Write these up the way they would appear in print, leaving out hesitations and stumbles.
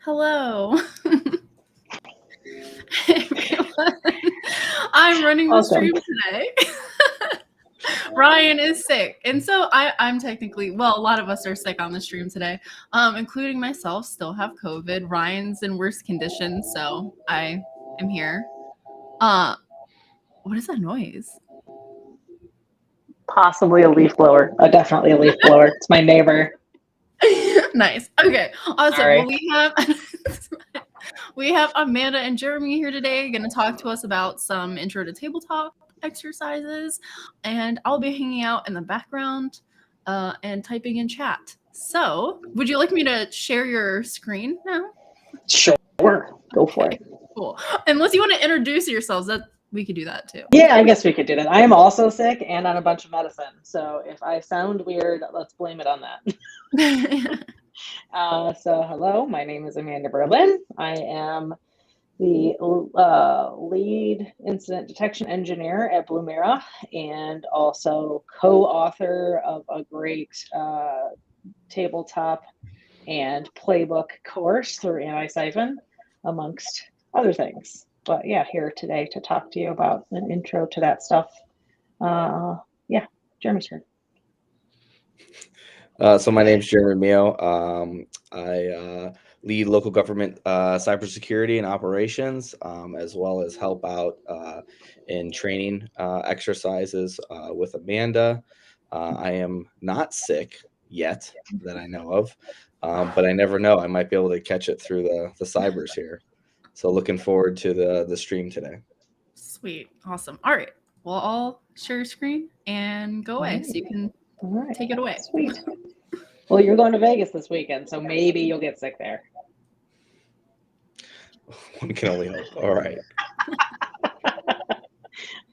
Hello. Everyone. I'm running the Awesome. stream today. Ryan is sick. And so I'm technically, well, a lot of us are sick on the stream today, including myself, still have COVID. Ryan's in worse condition, so I am here. What is that noise? Possibly a leaf blower. Definitely a leaf blower. It's my neighbor. Nice. Okay. Awesome. Sorry. Well, we have Amanda and Jeremy here today going to talk to us about some intro to tabletop exercises, and I'll be hanging out in the background and typing in chat. So, would you like me to share your screen now? Sure. Go for it. Cool. Unless you want to introduce yourselves, that we could do that too. Yeah, I guess we could do that. I am also sick and on a bunch of medicine. So if I sound weird, let's blame it on that. So hello, my name is Amanda Berlin. I am the lead incident detection engineer at Blue Mirror and also co-author of a great tabletop and playbook course through Antisyphon, amongst other things. But yeah, here today to talk to you about an intro to that stuff. Yeah, Jeremy's turn. So my name's Jeremy Mio. I lead local government cybersecurity and operations, as well as help out in training exercises with Amanda. I am not sick yet that I know of, but I never know. I might be able to catch it through the cybers here. So looking forward to the stream today. Sweet. Awesome. All right. Well, I'll share your screen and go away so you can take it away. Sweet. Well, you're going to Vegas this weekend, so maybe you'll get sick there. One can only hope. All right.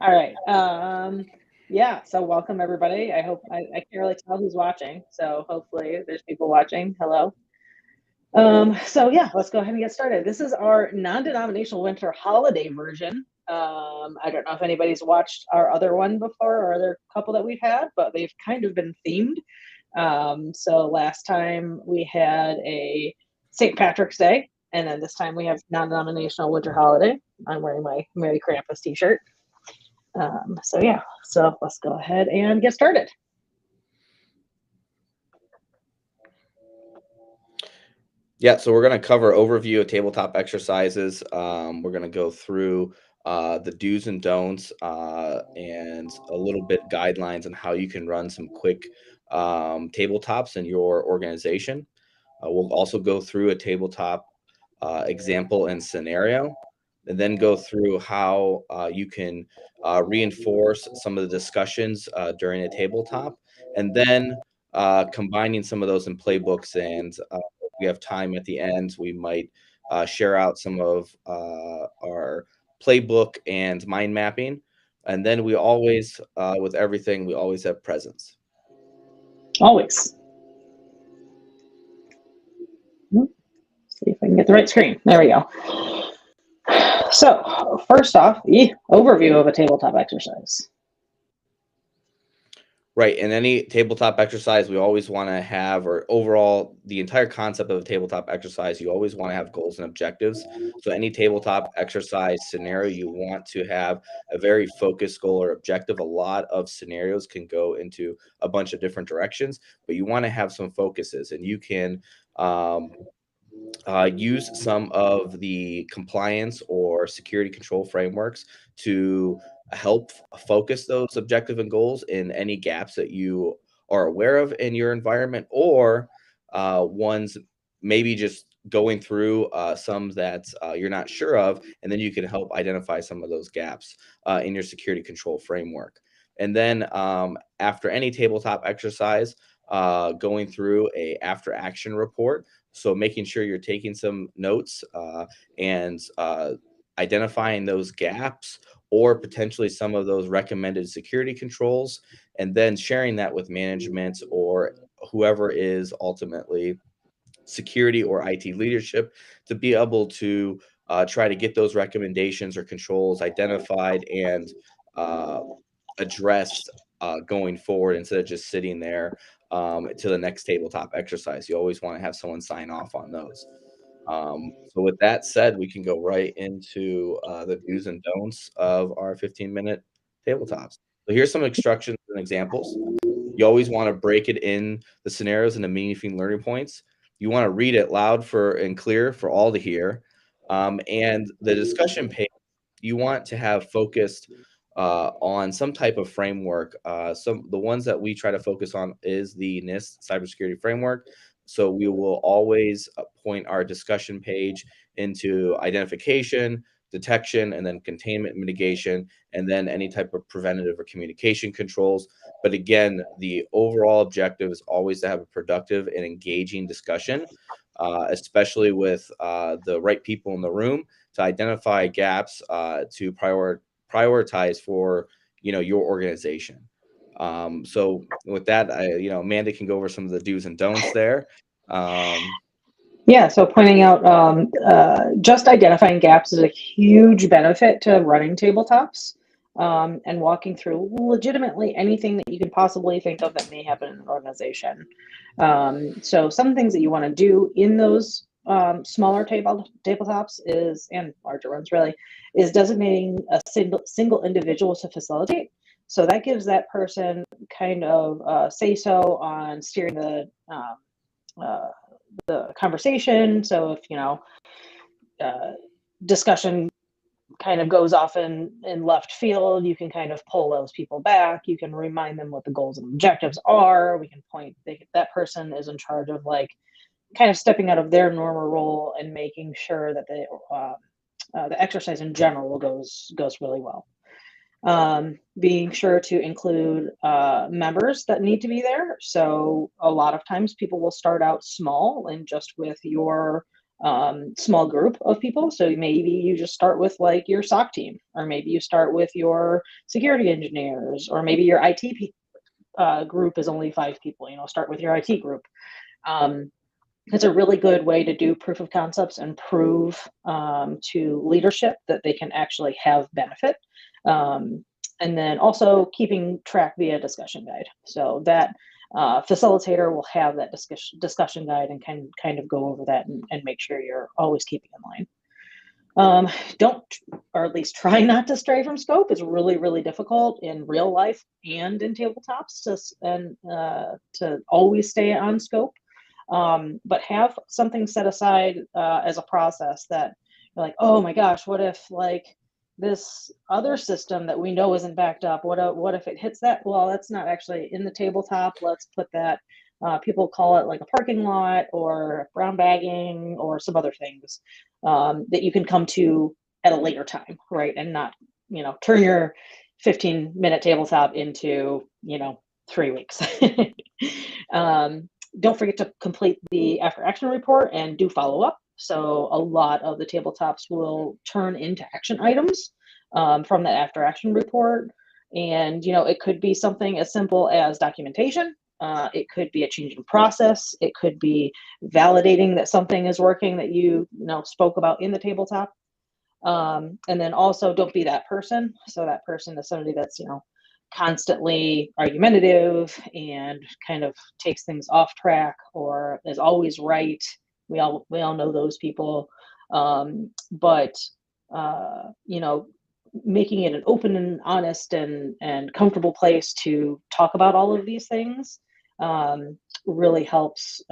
All right. Yeah, so welcome everybody. I hope I can't really tell who's watching, so hopefully there's people watching. Hello. So yeah, let's go ahead and get started. This is our non-denominational winter holiday version. I don't know if anybody's watched our other one before or other couple that we've had, but they've kind of been themed. So last time we had a St. Patrick's Day, and then this time we have non-denominational winter holiday. I'm wearing my Merry Krampus t-shirt. So yeah, so let's go ahead and get started. Yeah, so we're going to cover overview of tabletop exercises. We're going to go through the do's and don'ts and a little bit guidelines on how you can run some quick tabletops in your organization. We'll also go through a tabletop example and scenario, and then go through how you can reinforce some of the discussions during a tabletop, and then combining some of those in playbooks. And we have time at the end, we might share out some of our playbook and mind mapping. And then we always, with everything, we always have presents. Always. See if I can get the right screen. There we go. So first off, the overview of a tabletop exercise. Right. In any tabletop exercise, we always want to have, or overall, the entire concept of a tabletop exercise, you always want to have goals and objectives. So any tabletop exercise scenario, you want to have a very focused goal or objective. A lot of scenarios can go into a bunch of different directions, but you want to have some focuses, and you can use some of the compliance or security control frameworks to help focus those objective and goals in any gaps that you are aware of in your environment, or ones maybe just going through some that you're not sure of, and then you can help identify some of those gaps in your security control framework. And then after any tabletop exercise, going through a after action report. So making sure you're taking some notes and identifying those gaps or potentially some of those recommended security controls, and then sharing that with management or whoever is ultimately security or IT leadership to be able to try to get those recommendations or controls identified and addressed going forward, instead of just sitting there to the next tabletop exercise. You always want to have someone sign off on those. So with that said, we can go right into the do's and don'ts of our 15-minute tabletops. So here's some instructions and examples. You always want to break it in the scenarios into meaningful learning points. You want to read it loud and clear for all to hear. And the discussion page, you want to have focused on some type of framework. The ones that we try to focus on is the NIST cybersecurity framework. So we will always point our discussion page into identification, detection, and then containment mitigation, and then any type of preventative or communication controls. But again, the overall objective is always to have a productive and engaging discussion, especially with the right people in the room to identify gaps to prioritize for your organization. So with that, Amanda can go over some of the do's and don'ts there. Yeah, so pointing out just identifying gaps is a huge benefit to running tabletops, and walking through legitimately anything that you can possibly think of that may happen in an organization. So some things that you want to do in those smaller tabletops is, and larger ones really, is designating a single individual to facilitate. So that gives that person kind of say-so on steering the conversation. So if discussion kind of goes off in left field, you can kind of pull those people back. You can remind them what the goals and objectives are. We can that person is in charge of like kind of stepping out of their normal role and making sure that the exercise in general goes really well. Being sure to include members that need to be there. So a lot of times people will start out small and just with your small group of people. So maybe you just start with like your SOC team, or maybe you start with your security engineers, or maybe your IT group is only 5 people. Start with your IT group. It's a really good way to do proof of concepts and prove to leadership that they can actually have benefit. And then also keeping track via discussion guide. So that facilitator will have that discussion guide and can kind of go over that and make sure you're always keeping in line. Don't, or at least try not to stray from scope. It's really, really difficult in real life and in tabletops to always stay on scope. But have something set aside as a process that you're like, oh my gosh, what if like this other system that we know isn't backed up? What if it hits that? Well, that's not actually in the tabletop. Let's put that. People call it like a parking lot or brown bagging or some other things that you can come to at a later time, right? And not, turn your 15-minute tabletop into, 3 weeks. Don't forget to complete the after action report and do follow up. So a lot of the tabletops will turn into action items from that after action report. And, it could be something as simple as documentation. It could be a change in process. It could be validating that something is working that you spoke about in the tabletop. And then also don't be that person. So that person is somebody that's, constantly argumentative and kind of takes things off track or is always right. We all know those people. But making it an open and honest and comfortable place to talk about all of these things really helps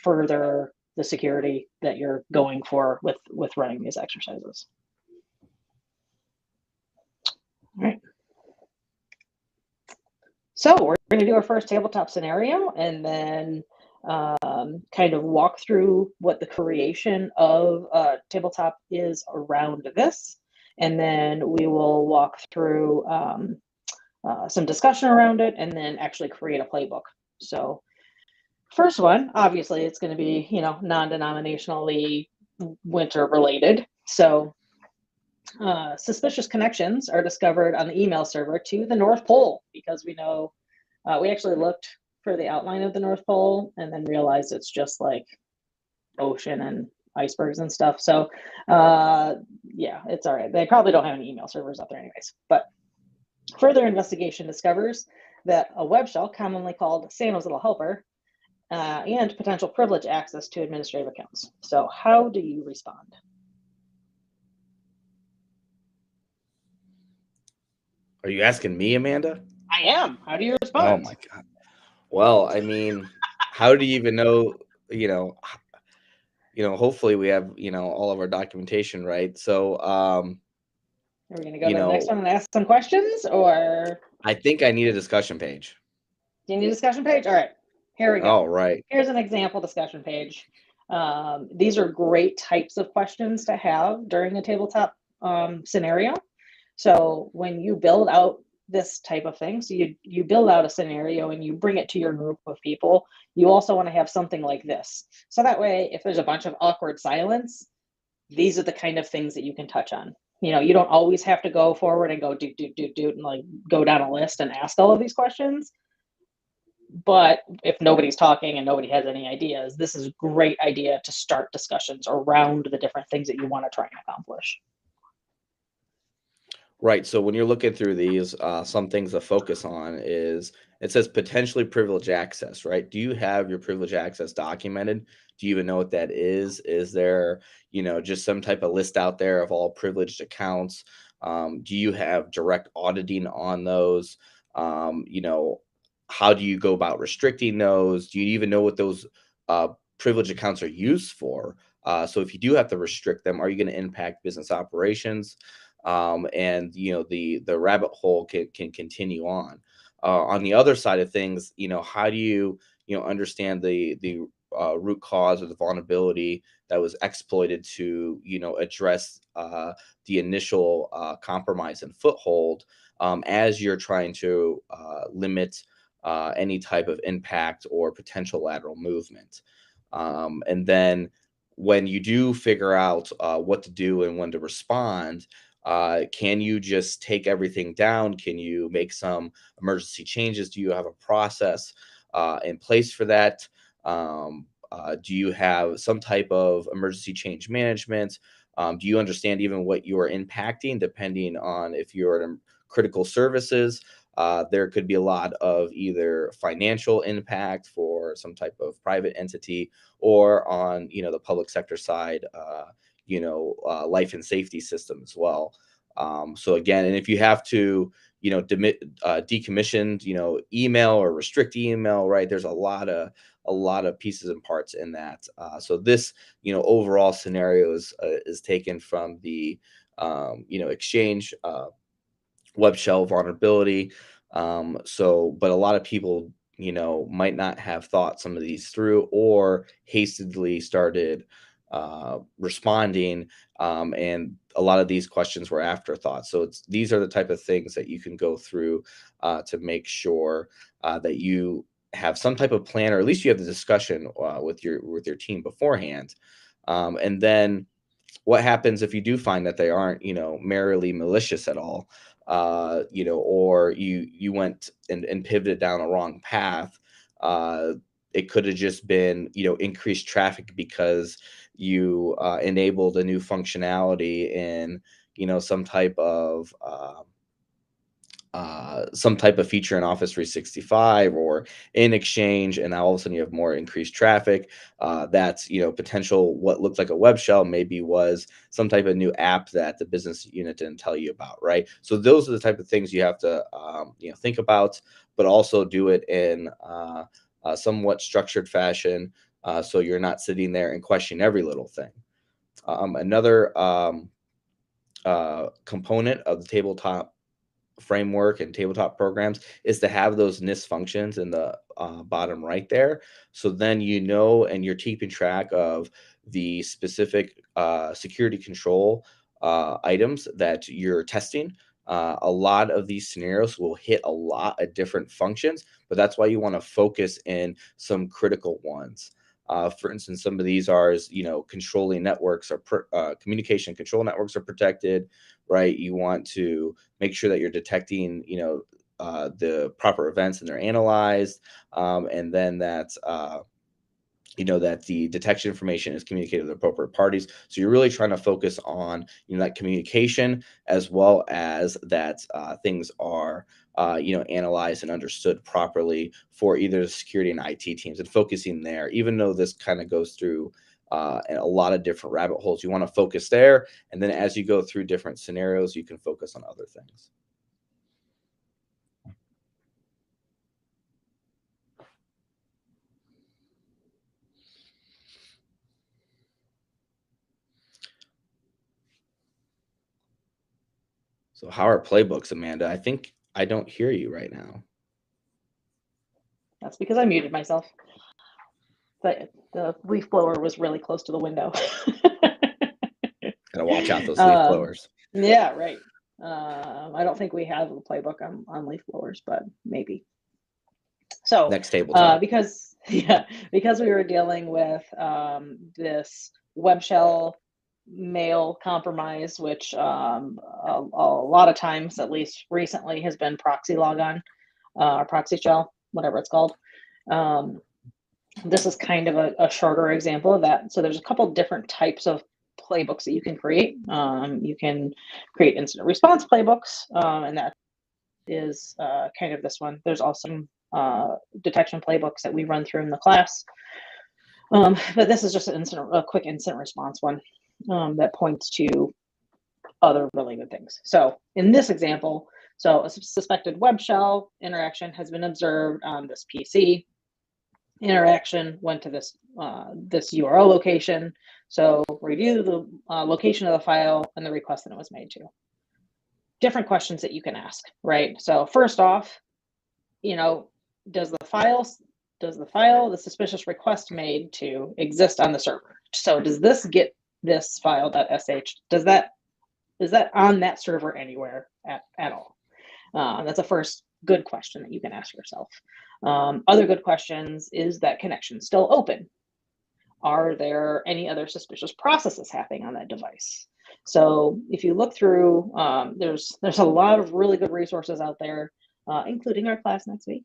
further the security that you're going for with running these exercises. All right. So we're going to do our first tabletop scenario and then kind of walk through what the creation of tabletop is around this. And then we will walk through some discussion around it and then actually create a playbook. So first one, obviously it's going to be, non-denominationally winter related. So suspicious connections are discovered on the email server to the North Pole, because we know we actually looked for the outline of the North Pole and then realized it's just like ocean and icebergs and stuff. So yeah, it's all right. They probably don't have any email servers up there anyways. But further investigation discovers that a web shell, commonly called Santa's Little Helper, and potential privilege access to administrative accounts. So how do you respond? Are you asking me, Amanda? I am. How do you Oh respond? my God. Well, I mean, how do you even know, hopefully we have, all of our documentation, right? So, Are we going to go you to the next know, one and ask some questions, or I think I need a discussion page. do you need a discussion page? All right, here we go. Oh, right. Here's an example discussion page. These are great types of questions to have during a tabletop scenario. So when you build out this type of thing, so you build out a scenario and you bring it to your group of people, you also want to have something like this. So that way, if there's a bunch of awkward silence, these are the kind of things that you can touch on. You don't always have to go forward and go do, and like go down a list and ask all of these questions. But if nobody's talking and nobody has any ideas, this is a great idea to start discussions around the different things that you want to try and accomplish. Right. So when you're looking through these, some things to focus on is it says potentially privileged access, right? Do you have your privileged access documented? Do you even know what that is? Is there, just some type of list out there of all privileged accounts? Do you have direct auditing on those? How do you go about restricting those? Do you even know what those privileged accounts are used for? So if you do have to restrict them, are you going to impact business operations? And the rabbit hole can continue on the other side of things. How do you understand the root cause of the vulnerability that was exploited to address the initial compromise and foothold, as you're trying to limit any type of impact or potential lateral movement. And then when you do figure out what to do and when to respond, can you just take everything down? Can you make some emergency changes? Do you have a process in place for that? Do you have some type of emergency change management? Do you understand even what you are impacting, depending on if you're in critical services? There could be a lot of either financial impact for some type of private entity, or on the public sector side, life and safety system as well. So again, and if you have to decommission email or restrict email, right, there's a lot of pieces and parts in that. So this overall scenario is taken from the Exchange web shell vulnerability. But a lot of people, might not have thought some of these through, or hastily started responding. And a lot of these questions were afterthoughts. So these are the type of things that you can go through to make sure that you have some type of plan, or at least you have the discussion with your team beforehand. And then what happens if you do find that they aren't, merely malicious at all, or you went and pivoted down a wrong path? It could have just been, increased traffic because you enabled a new functionality in, some type of feature in Office 365 or in Exchange, and now all of a sudden you have more increased traffic. That's potential. What looked like a web shell maybe was some type of new app that the business unit didn't tell you about, right? So those are the type of things you have to think about, but also do it in a somewhat structured fashion, so you're not sitting there and questioning every little thing. Another component of the tabletop framework and tabletop programs is to have those NIST functions in the bottom right there. So then and you're keeping track of the specific security control items that you're testing. A lot of these scenarios will hit a lot of different functions, but that's why you want to focus in some critical ones. For instance, some of these are, controlling networks or communication control networks are protected, right? You want to make sure that you're detecting, the proper events and they're analyzed, and then that that the detection information is communicated to the appropriate parties. So you're really trying to focus on, that communication, as well as that things are, analyzed and understood properly for either the security and IT teams, and focusing there. Even though this kind of goes through a lot of different rabbit holes, you want to focus there. And then as you go through different scenarios, you can focus on other things. So how are playbooks, Amanda? I think I don't hear you right now. That's because I muted myself. But the leaf blower was really close to the window. Gotta watch out those leaf blowers. Yeah, right. I don't think we have a playbook on leaf blowers, but maybe. So next tabletop. because we were dealing with this web shell mail compromise, which a lot of times, at least recently, has been proxy logon or proxy shell, whatever it's called. This is kind of a shorter example of that. So there's a couple different types of playbooks that you can create. You can create incident response playbooks, and that is kind of this one. There's also detection playbooks that we run through in the class. But this is just a quick incident response one that points to other really good things. So in this example, a suspected web shell interaction has been observed on this PC. Interaction went to this URL location. So review the location of the file and the request that it was made to. Different questions that you can ask, right? So first off, does the suspicious request made to exist on the server? So does this get this file.sh? Is that on that server anywhere at all? That's a first good question that you can ask yourself. Other good questions: is that connection still open? Are there any other suspicious processes happening on that device? So if you look through, there's a lot of really good resources out there, including our class next week,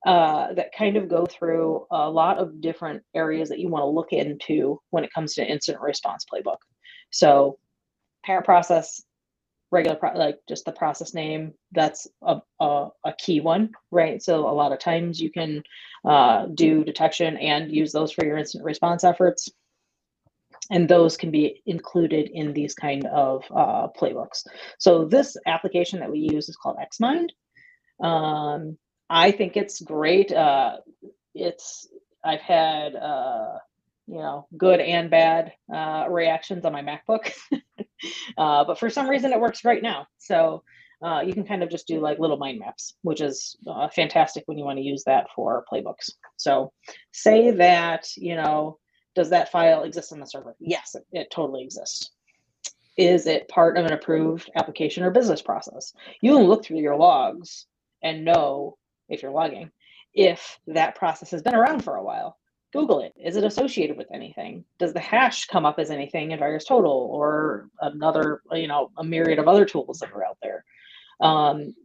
that kind of go through a lot of different areas that you want to look into when it comes to incident response playbook. So parent process, regular like just the process name, that's a key one, right? So a lot of times you can do detection and use those for your incident response efforts, and those can be included in these kind of playbooks. So this application that we use is called Xmind. I think it's great. I've had good and bad reactions on my MacBook. But for some reason it works great now. So you can kind of just do like little mind maps, which is fantastic when you want to use that for playbooks. So say that, does that file exist on the server? Yes, it totally exists. Is it part of an approved application or business process? You can look through your logs and know, if you're logging, if that process has been around for a while. Google it. Is it associated with anything? Does the hash come up as anything in VirusTotal or another, a myriad of other tools that are out there?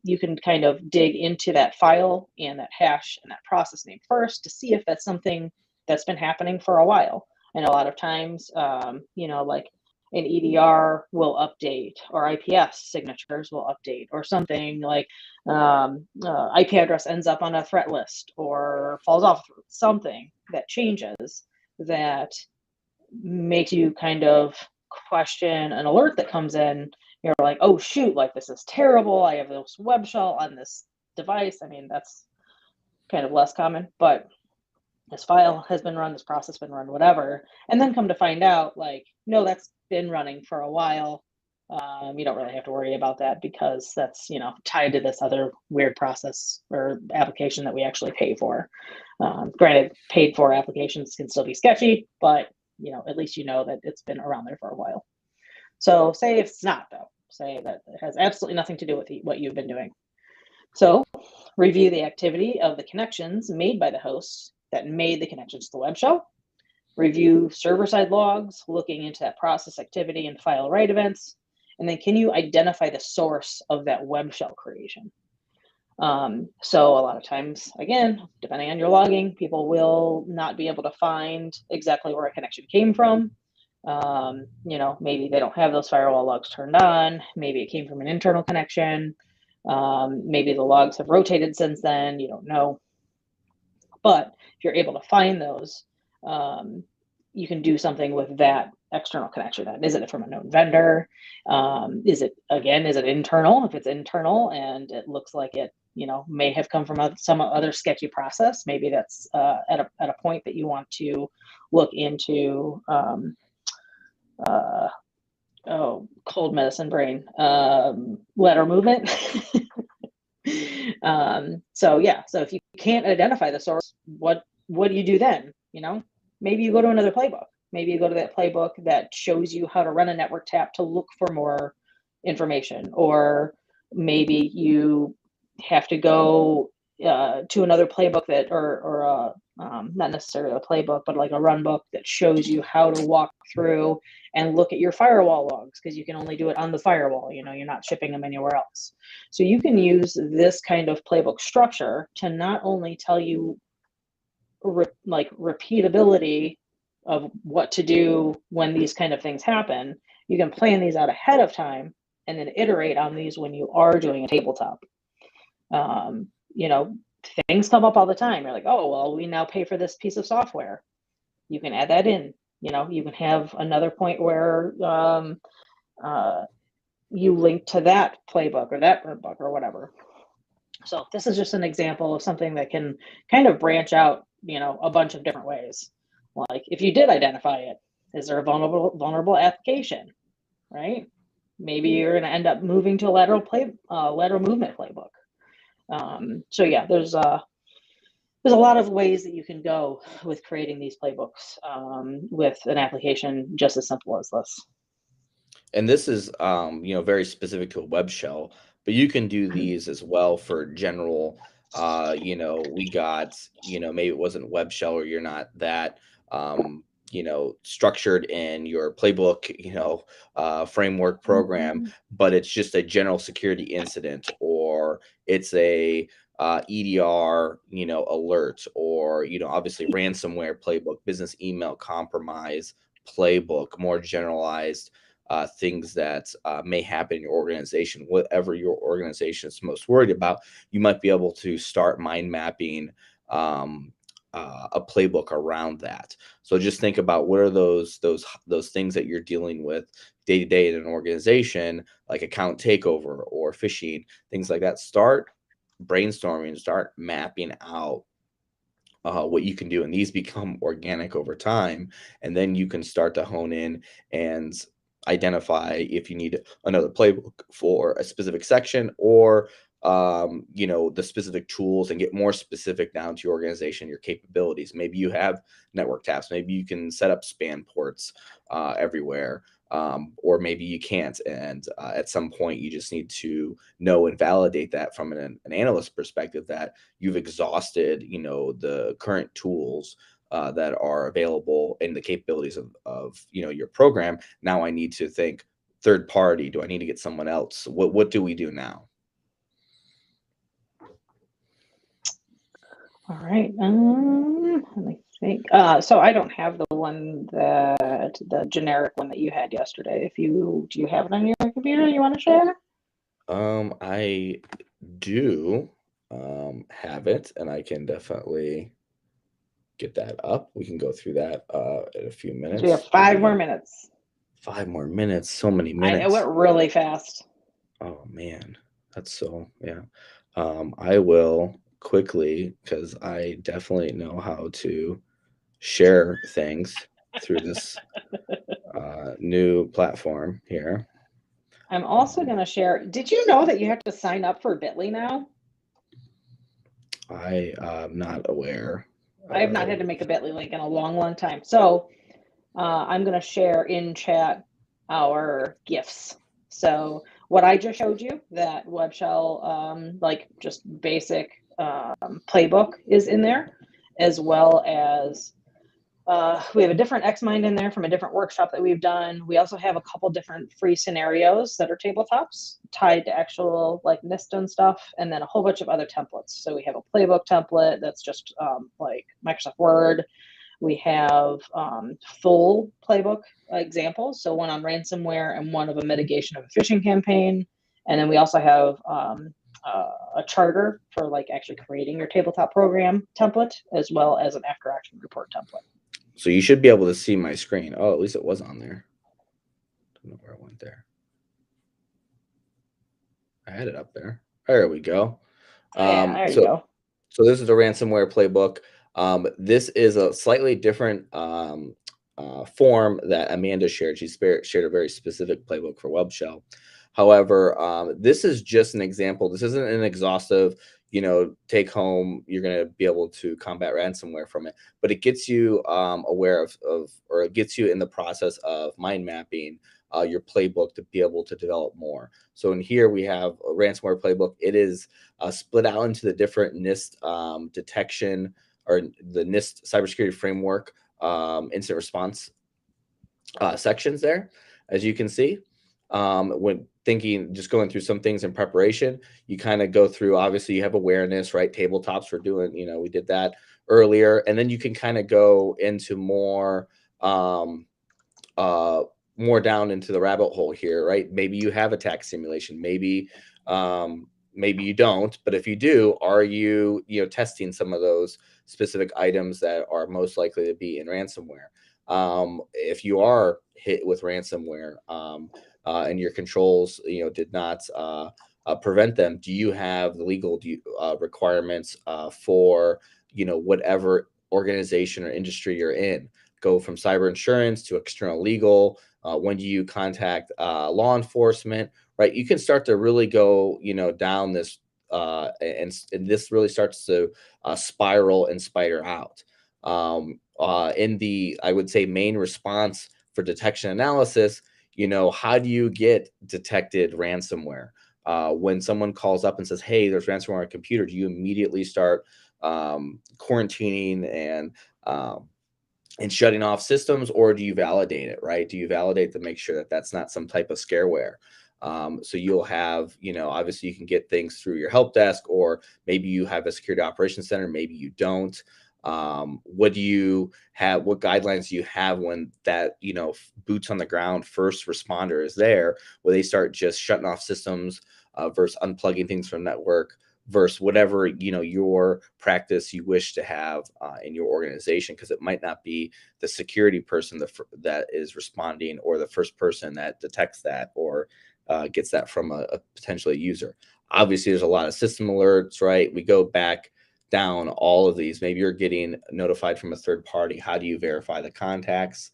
You can kind of dig into that file and that hash and that process name first to see if that's something that's been happening for a while. And a lot of times, like an EDR will update, or IPS signatures will update, or something like IP address ends up on a threat list or falls off, something that changes that makes you kind of question an alert that comes in. You're like, oh shoot, like this is terrible. I have this web shell on this device. I mean, that's kind of less common, but this file has been run, this process been run, whatever. And then come to find out, like, no, that's been running for a while. You don't really have to worry about that because that's, tied to this other weird process or application that we actually pay for. Granted, paid for applications can still be sketchy, but, at least you know that it's been around there for a while. So say if it's not, though, say that it has absolutely nothing to do with what you've been doing. So review the activity of the connections made by the hosts that made the connections to the web shell. Review server-side logs, looking into that process activity and file write events. And then can you identify the source of that web shell creation? So a lot of times, again, depending on your logging, people will not be able to find exactly where a connection came from. Maybe they don't have those firewall logs turned on. Maybe it came from an internal connection. Maybe the logs have rotated since then. You don't know. But if you're able to find those, you can do something with that external connection. Is it from a known vendor? Is it internal? If it's internal and it looks like it, may have come from some other sketchy process, maybe that's at a point that you want to look into. Cold medicine brain, lateral movement. So if you can't identify the source, what do you do then? Maybe you go to another playbook. Maybe you go to that playbook that shows you how to run a network tap to look for more information, or maybe you have to go to another playbook or not necessarily a playbook, but like a run book that shows you how to walk through and look at your firewall logs, because you can only do it on the firewall. You're not shipping them anywhere else. So you can use this kind of playbook structure to not only tell you repeatability of what to do when these kind of things happen. You can plan these out ahead of time and then iterate on these when you are doing a tabletop. Things come up all the time. You're like, oh, well, we now pay for this piece of software. You can add that in. You can have another point where you link to that playbook or that book or whatever. So this is just an example of something that can kind of branch out, a bunch of different ways. Like if you did identify it, is there a vulnerable application, right? Maybe you're going to end up moving to a lateral movement playbook. There's a lot of ways that you can go with creating these playbooks with an application just as simple as this. And this is, very specific to a web shell, but you can do these as well for general, we got, maybe it wasn't web shell or you're not that, structured in your playbook, framework program, but it's just a general security incident, or it's a EDR, alert, or, obviously ransomware playbook, business email compromise playbook, more generalized things that may happen in your organization. Whatever your organization is most worried about, you might be able to start mind mapping a playbook around that. So just think about what are those things that you're dealing with day to day in an organization, like account takeover or phishing, things like that. Start brainstorming, start mapping out what you can do, and these become organic over time, and then you can start to hone in and identify if you need another playbook for a specific section, or the specific tools, and get more specific down to your organization, your capabilities. Maybe you have network taps, maybe you can set up span ports everywhere, or maybe you can't, and at some point you just need to know and validate that from an analyst perspective, that you've exhausted the current tools that are available in the capabilities of your program. Now I need to think third party. Do I need to get someone else? What do we do now? All right. Let me think. So I don't have the generic one that you had yesterday. Do you have it on your computer you want to share? I do have it, and I can definitely get that up. We can go through that in a few minutes. We have 5 more minutes. 5 more minutes. So many minutes. It went really fast. Oh man, that's so, yeah. I will quickly, because I definitely know how to share things through this new platform here. I'm also going to share. Did you know that you have to sign up for Bitly now? I am not aware. I have not had to make a Bitly link in a long, long time. So I'm going to share in chat our GIFs. So what I just showed you, that web shell, just basic playbook is in there, as well as We have a different Xmind in there from a different workshop that we've done. We also have a couple different free scenarios that are tabletops tied to actual like NIST and stuff, and then a whole bunch of other templates. So we have a Playbook template that's just like Microsoft Word. We have full Playbook examples, so one on ransomware and one of a mitigation of a phishing campaign. And then we also have a charter for like actually creating your tabletop program template, as well as an after action report template. So you should be able to see my screen. Oh, at least it was on there. Don't know where it went there. I had it up there. There we go. Yeah, there you go. So this is the ransomware playbook. This is a slightly different form that Amanda shared. She shared a very specific playbook for Web Shell. However, this is just an example. This isn't an exhaustive, take home, you're going to be able to combat ransomware from it. But it gets you aware of, or it gets you in the process of mind mapping your playbook to be able to develop more. So in here we have a ransomware playbook. It is split out into the different NIST detection, or the NIST cybersecurity framework incident response sections there, as you can see. When thinking, just going through some things in preparation, you kind of go through, obviously you have awareness, right? Tabletops we're doing, we did that earlier. And then you can kind of go into more down into the rabbit hole here, right? Maybe you have attack simulation, maybe you don't, but if you do, are you testing some of those specific items that are most likely to be in ransomware? If you are hit with ransomware and your controls did not prevent them, do you have the legal requirements for whatever organization or industry you're in? Go from cyber insurance to external legal. When do you contact law enforcement? Right, you can start to really go, down this, and this really starts to spiral and spider out. In the, I would say, main response for detection analysis, how do you get detected ransomware? When someone calls up and says, "Hey, there's ransomware on a computer," do you immediately start quarantining and shutting off systems, or do you validate it, right? Do you validate to make sure that that's not some type of scareware? So you'll have, obviously you can get things through your help desk, or maybe you have a security operations center, maybe you don't. What do you have? What guidelines do you have when that, boots on the ground first responder is there, where they start just shutting off systems versus unplugging things from network, versus whatever your practice you wish to have in your organization, because it might not be the security person that is responding, or the first person that detects that or gets that from a potential user. Obviously, there's a lot of system alerts, right? We go back down all of these. Maybe you're getting notified from a third party. How do you verify the contacts?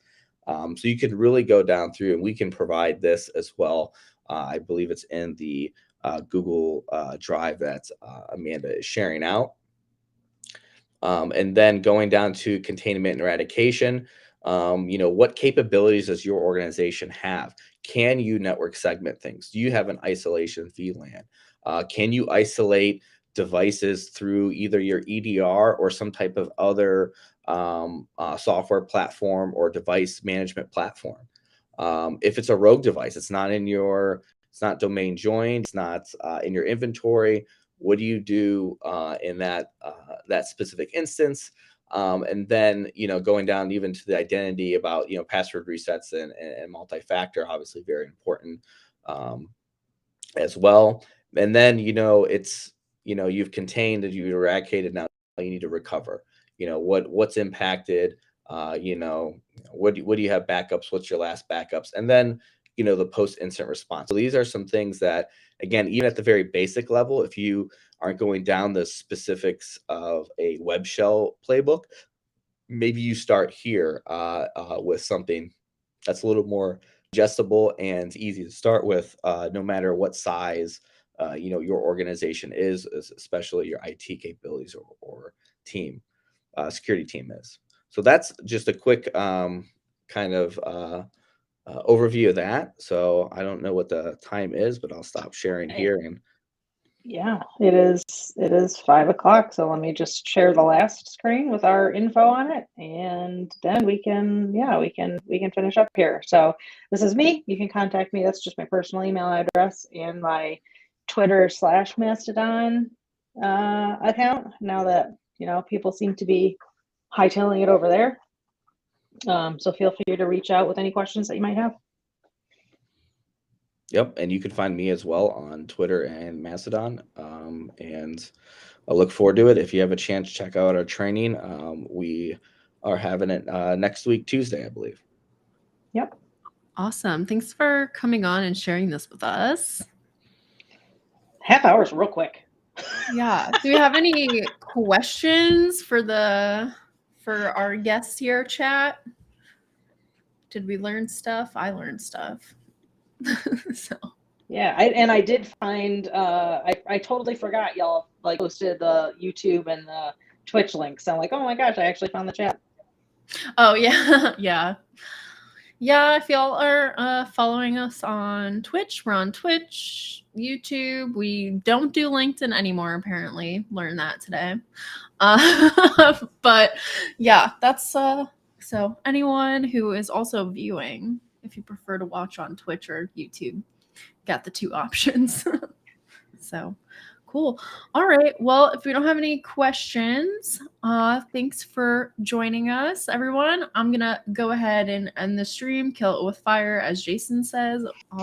So you can really go down through, and we can provide this as well. I believe it's in the Google Drive that Amanda is sharing out. And then going down to containment and eradication, what capabilities does your organization have? Can you network segment things? Do you have an isolation VLAN? Can you isolate devices through either your EDR or some type of other software platform or device management platform? If it's a rogue device, it's not domain joined, it's not in your inventory. What do you do in that specific instance? And then, going down even to the identity about, password resets and multi-factor, obviously very important as well. And then, it's, you've contained, you've eradicated, now you need to recover. What's impacted, what do you have backups? What's your last backups? And then, the post-incident response. So these are some things that, again, even at the very basic level, if you aren't going down the specifics of a web shell playbook, maybe you start here with something that's a little more digestible and easy to start with, no matter what size your organization is, especially your IT capabilities or team, security team is. So that's just a quick kind of overview of that. So I don't know what the time is, but I'll stop sharing here. And Yeah, it is 5 o'clock. So let me just share the last screen with our info on it, and then we can finish up here. So this is me. You can contact me. That's just my personal email address and my Twitter/Mastodon account. Now that people seem to be hightailing it over there. So feel free to reach out with any questions that you might have. Yep, and you can find me as well on Twitter and Mastodon. And I look forward to it. If you have a chance, check out our training. We are having it next week, Tuesday, I believe. Yep. Awesome. Thanks for coming on and sharing this with us. Half hour's real quick. Yeah. Do we have any questions for our guests here, chat? Did we learn stuff? I learned stuff. So yeah, I did find I totally forgot y'all like posted the YouTube and the Twitch links. So I'm like, oh my gosh, I actually found the chat. Oh yeah. Yeah, if y'all are following us on Twitch, we're on Twitch, YouTube. We don't do LinkedIn anymore, apparently. Learned that today. But yeah, that's so anyone who is also viewing, if you prefer to watch on Twitch or YouTube, got the two options. So cool. All right. Well, if we don't have any questions, thanks for joining us, everyone. I'm going to go ahead and end the stream, kill it with fire, as Jason says.